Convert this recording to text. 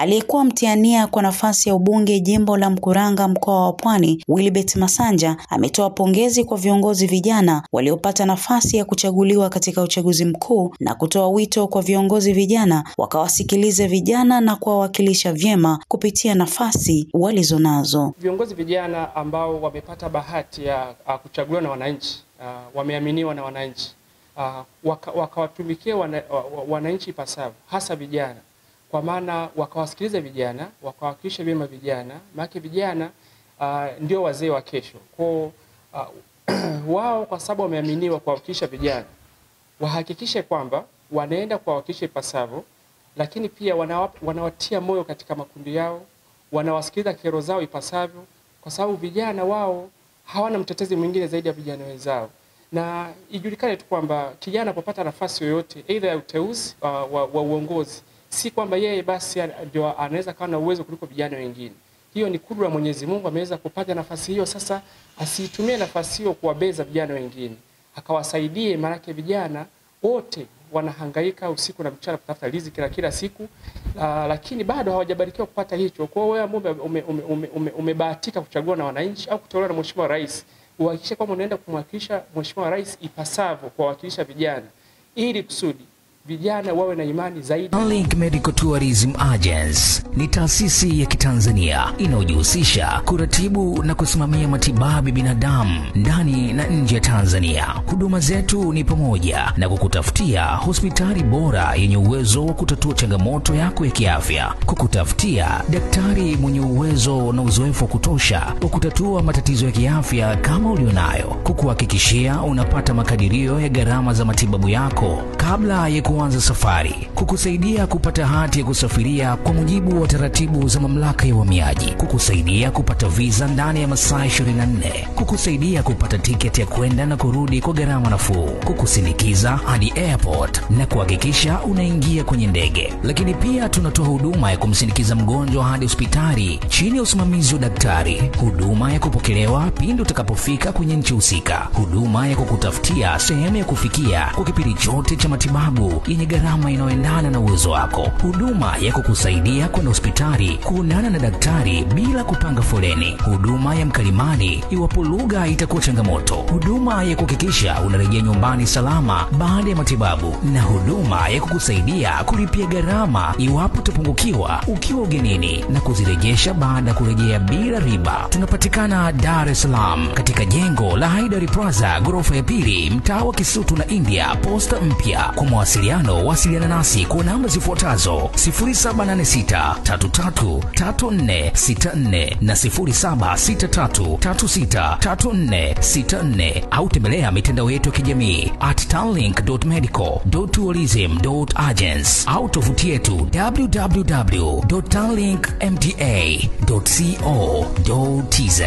Aliyekuwa mtiania kwa nafasi ya ubunge jimbo la Mkuranga mkoa wa Pwani, Wilibert Masanja, ametoa pongezi kwa viongozi vijana waliopata nafasi ya kuchaguliwa katika uchaguzi mkuu na kutoa wito kwa viongozi vijana wakawasikilize vijana na kuwawakilisha vyema kupitia nafasi walizonazo. Viongozi vijana ambao wamepata bahati ya kuchaguliwa na wananchi, wameaminiwa na wananchi, wakawatumikia wananchi ipasavyo, hasa vijana, kwa maana wakawasikiliza vijana, wakawakilisha vyema vijana, maana vijana ndio wazee wa kesho. Kwa wao, kwa sababu wameaminiwa kuwakilisha vijana, wahakikishe kwamba wanaenda kuwakilisha ipasavyo, lakini pia wanawatia moyo katika makundi yao, wanawasikiliza kero zao ipasavyo, kwa sababu vijana wao hawana mtetezi mwingine zaidi ya vijana wenzao. Na ijulikane tu kwamba kijana anapopata nafasi yoyote, aidha ya uteuzi wa uongozi, si kwamba yeye basi ndio anaweza kuwa na uwezo kuliko vijana wengine. Hiyo ni kudra ya Mwenyezi Mungu, ameweza kupata nafasi hiyo. Sasa asiitumie nafasi hiyo kuwabeza vijana wengine, akawasaidie, maana vijana wote wanahangaika usiku na mchana kutafuta riziki kila siku, lakini bado hawajabarikiwa kupata hicho. Kwa hiyo wewe umebahatika kuchagua na wananchi au kutolewa na Mheshimiwa Rais, uhakikishe kwamba unaenda kumwakilisha Mheshimiwa Rais ipasavyo, kuwakilisha vijana, ili kusudi vijana wawe na imani zaidi. Starlink Medical Tourism Agency ni taasisi ya Kitanzania inayojihusisha kuratibu na kusimamia matibabu binadamu ndani na nje ya Tanzania. Huduma zetu ni pamoja na kukutafutia hospitali bora yenye uwezo wa kutatua changamoto yako ya kiafya, kukutafutia daktari mwenye uwezo na uzoefu wa kutosha wa kutatua matatizo ya kiafya kama ulionayo, kukuhakikishia unapata makadirio ya gharama za matibabu yako kabla ya kuanza safari, kukusaidia kupata hati ya kusafiria kwa mujibu wa taratibu za mamlaka ya uhamiaji, kukusaidia kupata visa ndani ya masaa 24, kukusaidia kupata tiketi ya kwenda na kurudi kwa gharama nafuu, kukusindikiza hadi airport na kuhakikisha unaingia kwenye ndege. Lakini pia tunatoa huduma ya kumsindikiza mgonjwa hadi hospitali chini ya usimamizi wa daktari, huduma ya kupokelewa pindi utakapofika kwenye nchi husika, huduma ya kukutafutia sehemu ya kufikia kwa kipindi chote cha matibabu yenye gharama inayoendana na uwezo wako, huduma ya kukusaidia kwenda hospitali kuonana na daktari bila kupanga foleni, huduma ya mkalimani iwapo lugha itakuwa changamoto, huduma ya kuhakikisha unarejea nyumbani salama baada ya matibabu, na huduma ya kukusaidia kulipia gharama iwapo utapungukiwa ukiwa ugenini na kuzirejesha baada ya kurejea bila riba. Tunapatikana Dar es Salaam katika jengo la Haidari Plaza, ghorofa ya 2, mtaa wa Kisutu na India, posta mpya. Kwa mawasiliano, wasiliana nasi kwa namba zifuatazo: 0786333464 na 0763363464, au tembelea mitandao yetu ya kijamii @starlink.medical.tourism.agency au tovuti yetu www.starlinkmta.co.tz.